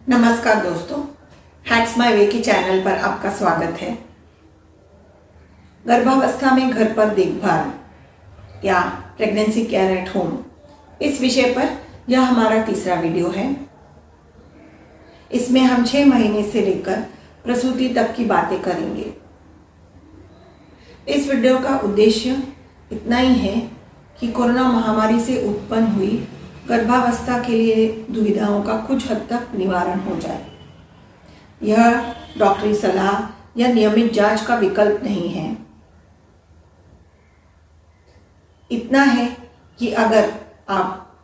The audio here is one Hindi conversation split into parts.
नमस्कार दोस्तों, हैक्स माय वे के चैनल पर आपका स्वागत है। गर्भावस्था में घर पर देखभाल या प्रेगनेंसी केयर एट होम, इस विषय पर यह हमारा तीसरा वीडियो है। इसमें हम 6 महीने से लेकर प्रसूति तक की बातें करेंगे। इस वीडियो का उद्देश्य इतना ही है कि कोरोना महामारी से उत्पन्न हुई गर्भावस्था के लिए दुविधाओं का कुछ हद तक निवारण हो जाए। यह डॉक्टरी सलाह या नियमित जांच का विकल्प नहीं है। इतना है कि अगर आप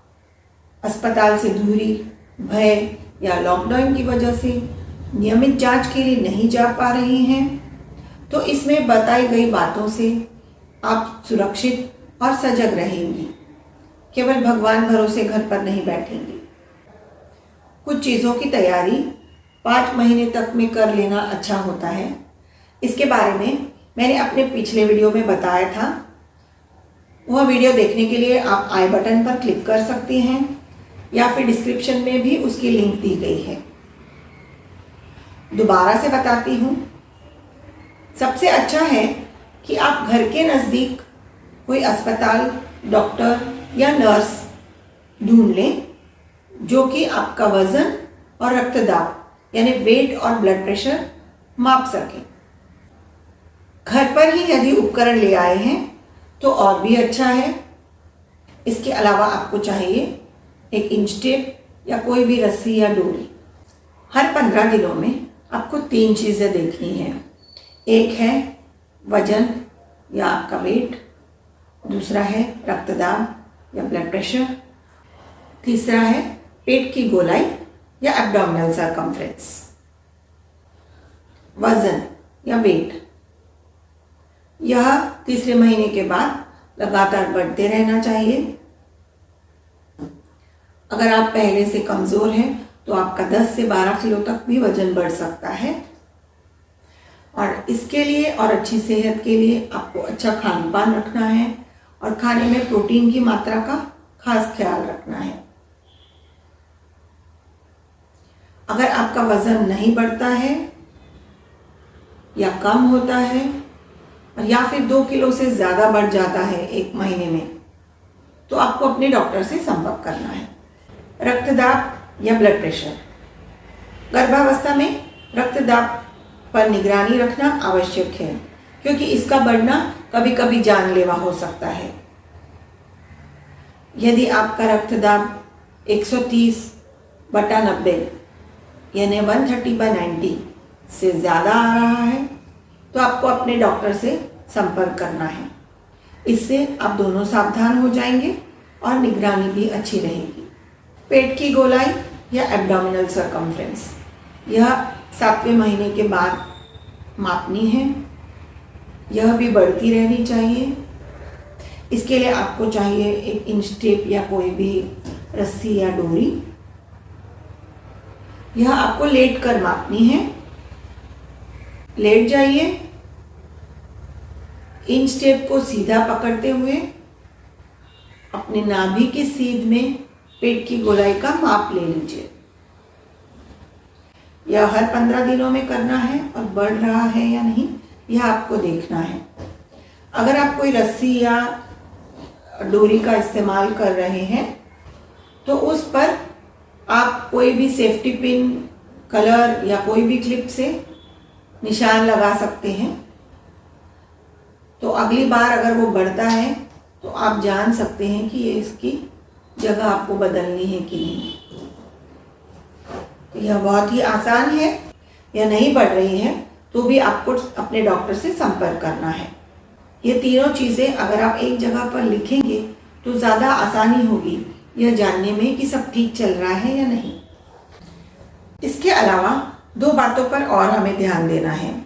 अस्पताल से दूरी, भय या लॉकडाउन की वजह से नियमित जांच के लिए नहीं जा पा रही हैं, तो इसमें बताई गई बातों से आप सुरक्षित और सजग रहेंगी। केवल भगवान भरोसे घर पर नहीं बैठेंगी। कुछ चीज़ों की तैयारी 5 महीने तक में कर लेना अच्छा होता है। इसके बारे में मैंने अपने पिछले वीडियो में बताया था। वह वीडियो देखने के लिए आप आई बटन पर क्लिक कर सकती हैं या फिर डिस्क्रिप्शन में भी उसकी लिंक दी गई है। दोबारा से बताती हूँ, सबसे अच्छा है कि आप घर के नज़दीक कोई अस्पताल, डॉक्टर या नर्स ढूंढ लें जो कि आपका वजन और रक्तदाब यानी वेट और ब्लड प्रेशर माप सके। घर पर ही यदि उपकरण ले आए हैं तो और भी अच्छा है। इसके अलावा आपको चाहिए एक इंच टेप या कोई भी रस्सी या डोरी। हर 15 दिनों में आपको 3 चीज़ें देखनी हैं। एक है वजन या आपका वेट, दूसरा है रक्तदाब या ब्लड प्रेशर, तीसरा है पेट की गोलाई या एब्डोमिनल सर्कमफ्रेंस। वजन या वेट, यह तीसरे महीने के बाद लगातार बढ़ते रहना चाहिए। अगर आप पहले से कमज़ोर हैं तो आपका 10 से 12 किलो तक भी वजन बढ़ सकता है। और इसके लिए और अच्छी सेहत के लिए आपको अच्छा खान पान रखना है और खाने में प्रोटीन की मात्रा का खास ख्याल रखना है। अगर आपका वजन नहीं बढ़ता है या कम होता है या फिर 2 किलो से ज़्यादा बढ़ जाता है 1 महीने में, तो आपको अपने डॉक्टर से संपर्क करना है। रक्तदाब या ब्लड प्रेशर, गर्भावस्था में रक्तदाब पर निगरानी रखना आवश्यक है क्योंकि इसका बढ़ना कभी कभी जानलेवा हो सकता है। यदि आपका रक्तदाब 130/90 यानी 130/90 से ज़्यादा आ रहा है तो आपको अपने डॉक्टर से संपर्क करना है। इससे आप दोनों सावधान हो जाएंगे और निगरानी भी अच्छी रहेगी। पेट की गोलाई या एब्डोमिनल सर्कमफ्रेंस, यह 7वें महीने के बाद मापनी है। यह भी बढ़ती रहनी चाहिए। इसके लिए आपको चाहिए एक इंच टेप या कोई भी रस्सी या डोरी। यह आपको लेट कर मापनी है। लेट जाइए, इंच टेप को सीधा पकड़ते हुए अपने नाभि के सीध में पेट की गोलाई का माप ले लीजिए। यह हर 15 दिनों में करना है और बढ़ रहा है या नहीं यह आपको देखना है। अगर आप कोई रस्सी या डोरी का इस्तेमाल कर रहे हैं तो उस पर आप कोई भी सेफ्टी पिन, कलर या कोई भी क्लिप से निशान लगा सकते हैं। तो अगली बार अगर वो बढ़ता है तो आप जान सकते हैं कि ये इसकी जगह आपको बदलनी है कि नहीं। यह बहुत ही आसान है। यह नहीं बढ़ रही है तो भी आपको अपने डॉक्टर से संपर्क करना है। ये तीनों चीज़ें अगर आप एक जगह पर लिखेंगे तो ज़्यादा आसानी होगी यह जानने में कि सब ठीक चल रहा है या नहीं। इसके अलावा 2 बातों पर और हमें ध्यान देना है।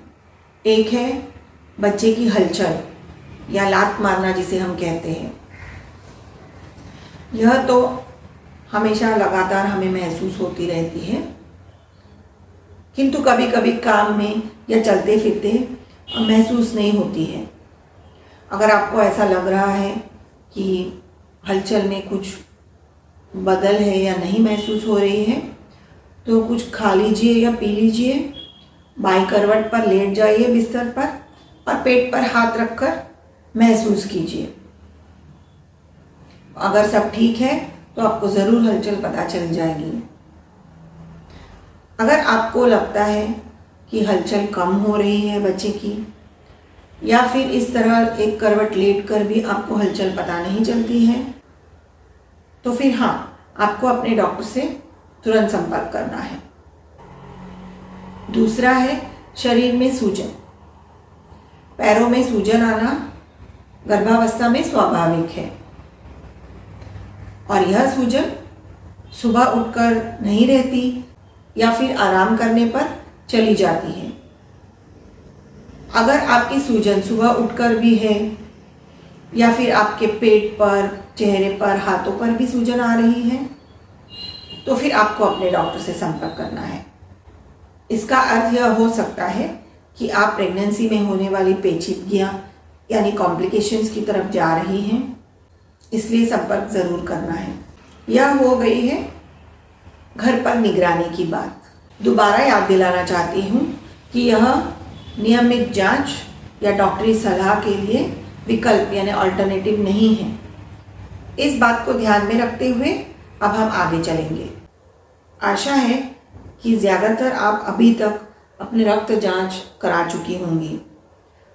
एक है बच्चे की हलचल या लात मारना जिसे हम कहते हैं। यह तो हमेशा लगातार हमें महसूस होती रहती है, किंतु कभी कभी काम में या चलते फिरते महसूस नहीं होती है। अगर आपको ऐसा लग रहा है कि हलचल में कुछ बदल है या नहीं महसूस हो रही है तो कुछ खा लीजिए या पी लीजिए, बाई करवट पर लेट जाइए बिस्तर पर और पेट पर हाथ रखकर महसूस कीजिए। अगर सब ठीक है तो आपको ज़रूर हलचल पता चल जाएगी। अगर आपको लगता है कि हलचल कम हो रही है बच्चे की, या फिर इस तरह एक करवट लेट कर भी आपको हलचल पता नहीं चलती है, तो फिर हाँ, आपको अपने डॉक्टर से तुरंत संपर्क करना है। दूसरा है शरीर में सूजन। पैरों में सूजन आना गर्भावस्था में स्वाभाविक है और यह सूजन सुबह उठकर नहीं रहती या फिर आराम करने पर चली जाती है। अगर आपकी सूजन सुबह उठकर भी है या फिर आपके पेट पर, चेहरे पर, हाथों पर भी सूजन आ रही है, तो फिर आपको अपने डॉक्टर से संपर्क करना है। इसका अर्थ यह हो सकता है कि आप प्रेगनेंसी में होने वाली पेचीदगियाँ यानी कॉम्प्लिकेशंस की तरफ जा रही हैं, इसलिए संपर्क ज़रूर करना है। यह हो गई है घर पर निगरानी की बात। दोबारा याद दिलाना चाहती हूँ कि यह नियमित जांच या डॉक्टरी सलाह के लिए विकल्प यानी अल्टरनेटिव नहीं है। इस बात को ध्यान में रखते हुए अब हम आगे चलेंगे। आशा है कि ज़्यादातर आप अभी तक अपने रक्त जांच करा चुकी होंगी।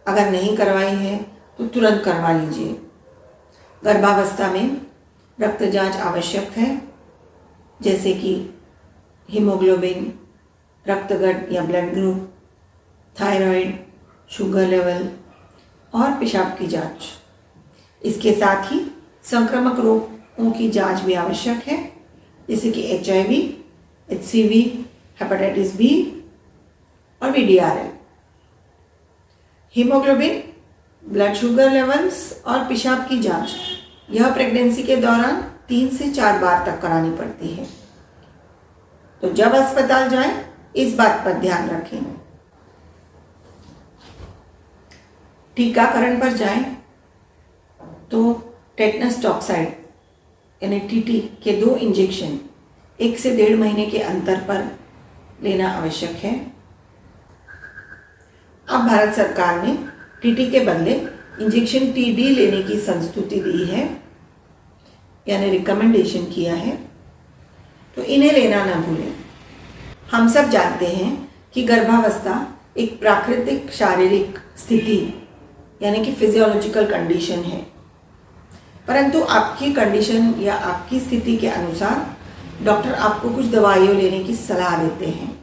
अगर नहीं करवाई है तो तुरंत करवा लीजिए। गर्भावस्था में रक्त जांच आवश्यक है, जैसे कि हीमोग्लोबिन, रक्तगट या blood group, thyroid, sugar level और पेशाब की जांच। इसके साथ ही संक्रामक रोगों की जांच भी आवश्यक है, जैसे कि HIV, HCV, हेपेटाइटिस B और VDRL। Haemoglobin, blood sugar levels और पेशाब की जांच यह प्रेगनेंसी के दौरान 3 से 4 बार तक करानी पड़ती है। तो जब अस्पताल जाएं, इस बात पर ध्यान रखें। टीकाकरण पर जाएं तो टेटनस टॉक्साइड यानी TT के 2 इंजेक्शन 1 से 1.5 महीने के अंतर पर लेना आवश्यक है। अब भारत सरकार ने TT के बदले इंजेक्शन TD लेने की संस्तुति दी है, यानी रिकमेंडेशन किया है, तो इन्हें लेना ना भूलें। हम सब जानते हैं कि गर्भावस्था एक प्राकृतिक शारीरिक स्थिति यानी कि फिजियोलॉजिकल कंडीशन है, परंतु आपकी कंडीशन या आपकी स्थिति के अनुसार डॉक्टर आपको कुछ दवाइयाँ लेने की सलाह देते हैं।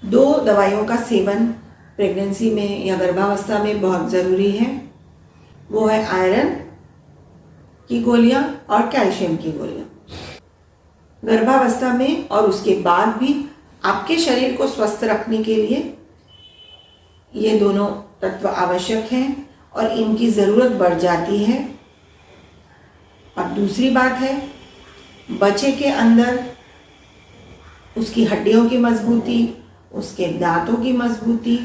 2 दवाइयों का सेवन प्रेगनेंसी में या गर्भावस्था में बहुत ज़रूरी है। वो है आयरन की गोलियां और कैल्शियम की गोलियां। गर्भावस्था में और उसके बाद भी आपके शरीर को स्वस्थ रखने के लिए ये दोनों तत्व आवश्यक हैं और इनकी ज़रूरत बढ़ जाती है। और दूसरी बात है, बच्चे के अंदर उसकी हड्डियों की मजबूती, उसके दांतों की मजबूती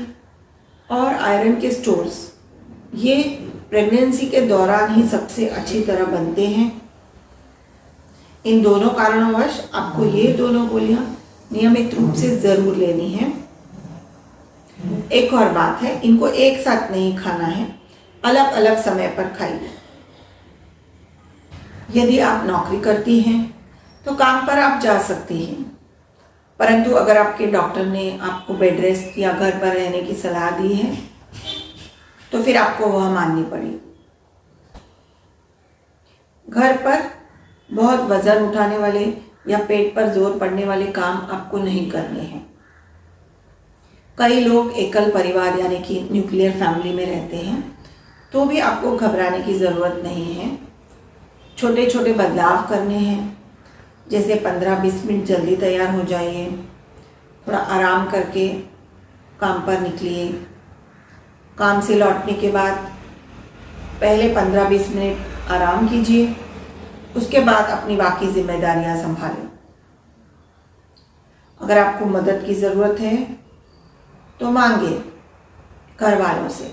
और आयरन के स्टोर्स, ये प्रेगनेंसी के दौरान ही सबसे अच्छी तरह बनते हैं। इन दोनों कारणोंवश आपको ये दोनों गोलियां नियमित रूप से ज़रूर लेनी है। एक और बात है, इनको एक साथ नहीं खाना है, अलग अलग समय पर खाइए। यदि आप नौकरी करती हैं तो काम पर आप जा सकती हैं, परंतु अगर आपके डॉक्टर ने आपको बेड रेस्ट या घर पर रहने की सलाह दी है तो फिर आपको वह माननी पड़ेगी। घर पर बहुत वजन उठाने वाले या पेट पर जोर पड़ने वाले काम आपको नहीं करने हैं। कई लोग एकल परिवार यानी कि न्यूक्लियर फैमिली में रहते हैं, तो भी आपको घबराने की ज़रूरत नहीं है। छोटे छोटे बदलाव करने हैं, जैसे 15-20 मिनट जल्दी तैयार हो जाइए, थोड़ा आराम करके काम पर निकलिए। काम से लौटने के बाद पहले 15-20 मिनट आराम कीजिए, उसके बाद अपनी बाकी जिम्मेदारियां संभालें। अगर आपको मदद की ज़रूरत है तो मांगे घर वालों से।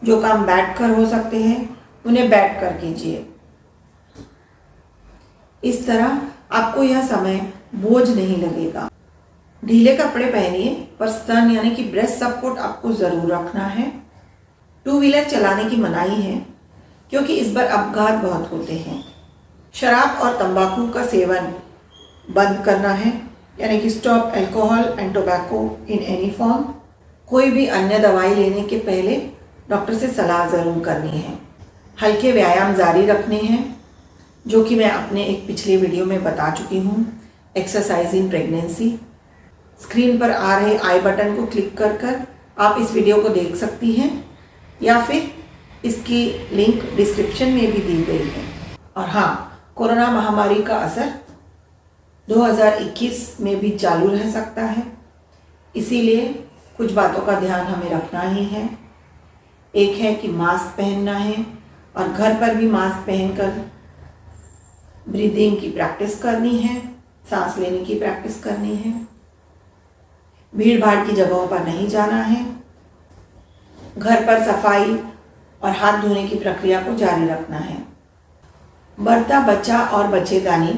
जो काम बैठकर हो सकते हैं उन्हें बैठकर कीजिए। इस तरह आपको यह समय बोझ नहीं लगेगा। ढीले कपड़े पहनिए पर स्तन यानी कि ब्रेस्ट सपोर्ट आपको ज़रूर रखना है। 2 व्हीलर चलाने की मनाही है क्योंकि इस पर अपघात बहुत होते हैं। शराब और तंबाकू का सेवन बंद करना है, यानी कि stop alcohol and tobacco in any form. कोई भी अन्य दवाई लेने के पहले डॉक्टर से सलाह ज़रूर करनी है। हल्के व्यायाम जारी रखने हैं, जो कि मैं अपने एक पिछले वीडियो में बता चुकी हूँ, एक्सरसाइज इन प्रेगनेंसी। स्क्रीन पर आ रहे आई बटन को क्लिक कर आप इस वीडियो को देख सकती हैं, या फिर इसकी लिंक डिस्क्रिप्शन में भी दी गई है। और हाँ, कोरोना महामारी का असर 2021 में भी चालू रह सकता है, इसीलिए कुछ बातों का ध्यान हमें रखना ही है। एक है कि मास्क पहनना है और घर पर भी मास्क पहनकर ब्रीदिंग की प्रैक्टिस करनी है, सांस लेने की प्रैक्टिस करनी है। भीड़ भाड़ की जगहों पर नहीं जाना है। घर पर सफाई और हाथ धोने की प्रक्रिया को जारी रखना है। बढ़ता बच्चा और बच्चेदानी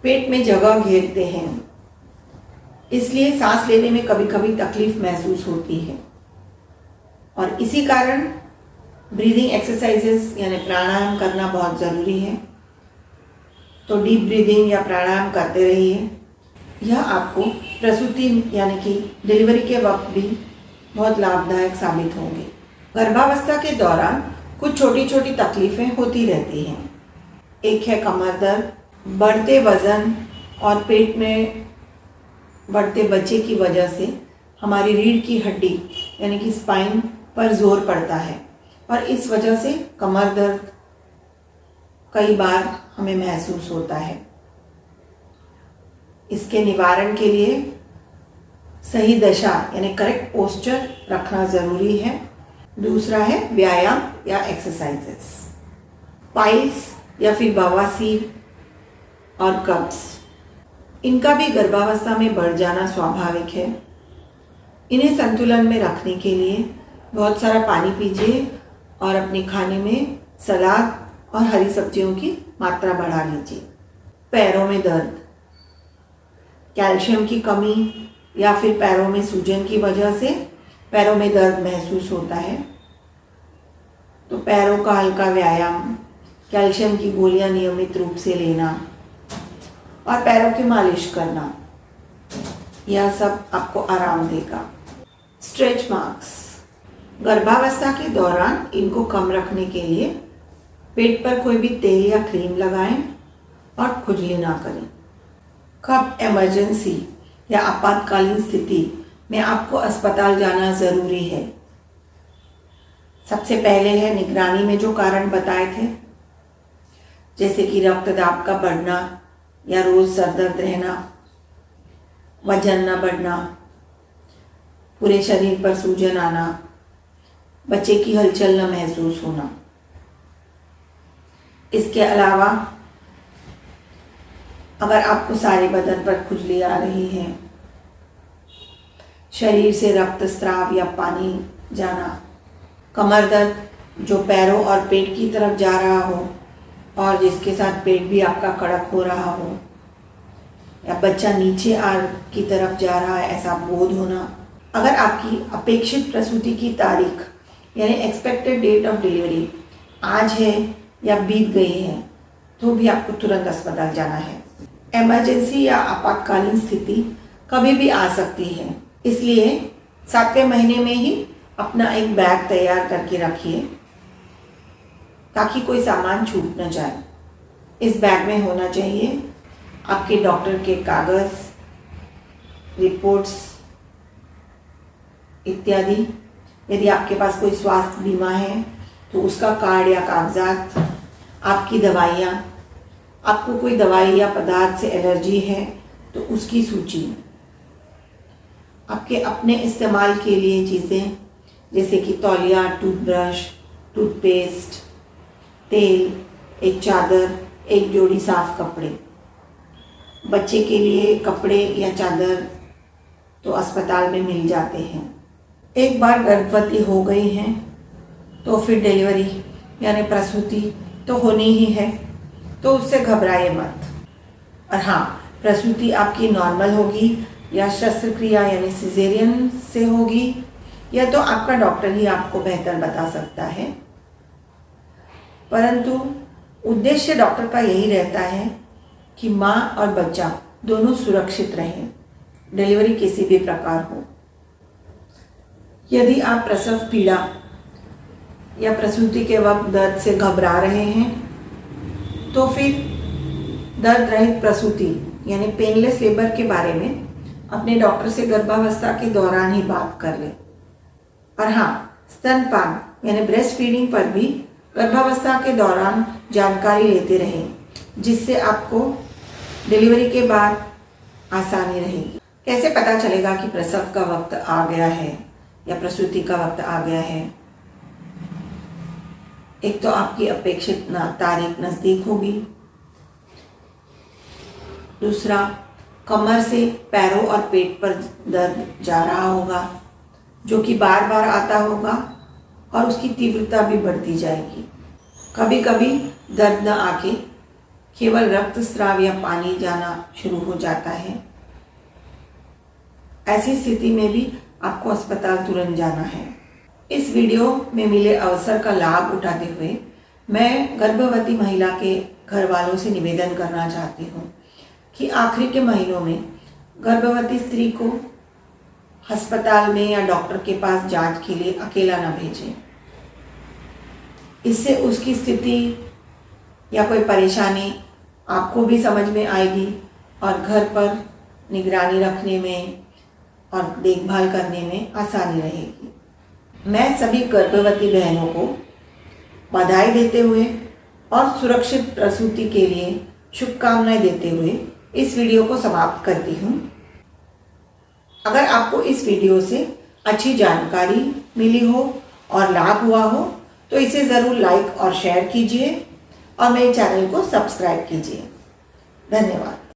पेट में जगह घेरते हैं, इसलिए सांस लेने में कभी कभी तकलीफ महसूस होती है और इसी कारण ब्रीदिंग एक्सरसाइजेस यानी प्राणायाम करना बहुत ज़रूरी है। तो डीप ब्रीदिंग या प्राणायाम करते रहिए। यह आपको प्रसूति यानी कि डिलीवरी के वक्त भी बहुत लाभदायक साबित होंगे। गर्भावस्था के दौरान कुछ छोटी छोटी तकलीफ़ें होती रहती हैं। एक है कमर दर्द, बढ़ते वज़न और पेट में बढ़ते बच्चे की वजह से हमारी रीढ़ की हड्डी यानी कि स्पाइन पर जोर पड़ता है और इस वजह से कमर दर्द कई बार हमें महसूस होता है। इसके निवारण के लिए सही दशा यानी करेक्ट पोस्चर रखना ज़रूरी है। दूसरा है व्यायाम या एक्सरसाइजेस। पाइल्स या फिर बवासीर और कब्ज, इनका भी गर्भावस्था में बढ़ जाना स्वाभाविक है। इन्हें संतुलन में रखने के लिए बहुत सारा पानी पीजिए और अपने खाने में सलाद और हरी सब्जियों की मात्रा बढ़ा लीजिए। पैरों में दर्द, कैल्शियम की कमी या फिर पैरों में सूजन की वजह से पैरों में दर्द महसूस होता है, तो पैरों का हल्का व्यायाम, कैल्शियम की गोलियां नियमित रूप से लेना और पैरों की मालिश करना, यह सब आपको आराम देगा। स्ट्रेच मार्क्स, गर्भावस्था के दौरान इनको कम रखने के लिए पेट पर कोई भी तेल या क्रीम लगाएं और खुजली ना करें। कब इमरजेंसी या आपातकालीन स्थिति में आपको अस्पताल जाना ज़रूरी है। सबसे पहले है निगरानी में जो कारण बताए थे, जैसे कि रक्तदाब का बढ़ना या रोज़ सर दर्द रहना, वजन न बढ़ना, पूरे शरीर पर सूजन आना, बच्चे की हलचल न महसूस होना। इसके अलावा अगर आपको सारे बदन पर खुजली आ रही है, शरीर से रक्तस्राव या पानी जाना, कमर दर्द जो पैरों और पेट की तरफ जा रहा हो और जिसके साथ पेट भी आपका कड़क हो रहा हो, या बच्चा नीचे आर की तरफ जा रहा है ऐसा बोध होना। अगर आपकी अपेक्षित प्रसूति की तारीख यानी एक्सपेक्टेड डेट ऑफ डिलीवरी आज है या बीत गई है, तो भी आपको तुरंत अस्पताल जाना है। इमरजेंसी या आपातकालीन स्थिति कभी भी आ सकती है, इसलिए 7वें महीने में ही अपना एक बैग तैयार करके रखिए ताकि कोई सामान छूट न जाए। इस बैग में होना चाहिए आपके डॉक्टर के कागज़, रिपोर्ट्स इत्यादि। यदि आपके पास कोई स्वास्थ्य बीमा है तो उसका कार्ड या कागजात, आपकी दवाइयाँ, आपको कोई दवाई या पदार्थ से एलर्जी है तो उसकी सूची, आपके अपने इस्तेमाल के लिए चीज़ें जैसे कि तौलिया, टूथब्रश, टूथपेस्ट, तेल, एक चादर, एक जोड़ी साफ कपड़े। बच्चे के लिए कपड़े या चादर तो अस्पताल में मिल जाते हैं। एक बार गर्भवती हो गई हैं तो फिर डिलीवरी यानी प्रसूति तो होनी ही है, तो उससे घबराइए मत। और हाँ, प्रसूति आपकी नॉर्मल होगी या शस्त्रक्रिया यानी सिजेरियन से होगी, यह तो आपका डॉक्टर ही आपको बेहतर बता सकता है। परंतु उद्देश्य डॉक्टर का यही रहता है कि माँ और बच्चा दोनों सुरक्षित रहें, डिलीवरी किसी भी प्रकार हो। यदि आप प्रसव पीड़ा या प्रसूति के वक्त दर्द से घबरा रहे हैं तो फिर दर्द रहित प्रसूति यानी पेनलेस लेबर के बारे में अपने डॉक्टर से गर्भावस्था के दौरान ही बात कर लें। और हाँ, स्तनपान यानी ब्रेस्ट फीडिंग पर भी गर्भावस्था के दौरान जानकारी लेते रहें, जिससे आपको डिलीवरी के बाद आसानी रहेगी। कैसे पता चलेगा कि प्रसव का वक्त आ गया है या प्रसूति का वक्त आ गया है? एक तो आपकी अपेक्षित तारीख नज़दीक होगी, दूसरा कमर से पैरों और पेट पर दर्द जा रहा होगा जो कि बार बार आता होगा और उसकी तीव्रता भी बढ़ती जाएगी। कभी कभी दर्द न आके केवल रक्तस्राव या पानी जाना शुरू हो जाता है। ऐसी स्थिति में भी आपको अस्पताल तुरंत जाना है। इस वीडियो में मिले अवसर का लाभ उठाते हुए मैं गर्भवती महिला के घर वालों से निवेदन करना चाहती हूँ कि आखिरी के महीनों में गर्भवती स्त्री को अस्पताल में या डॉक्टर के पास जांच के लिए अकेला न भेजें। इससे उसकी स्थिति या कोई परेशानी आपको भी समझ में आएगी और घर पर निगरानी रखने में और देखभाल करने में आसानी रहेगी। मैं सभी गर्भवती बहनों को बधाई देते हुए और सुरक्षित प्रसूति के लिए शुभकामनाएं देते हुए इस वीडियो को समाप्त करती हूँ। अगर आपको इस वीडियो से अच्छी जानकारी मिली हो और लाभ हुआ हो तो इसे ज़रूर लाइक और शेयर कीजिए और मेरे चैनल को सब्सक्राइब कीजिए। धन्यवाद।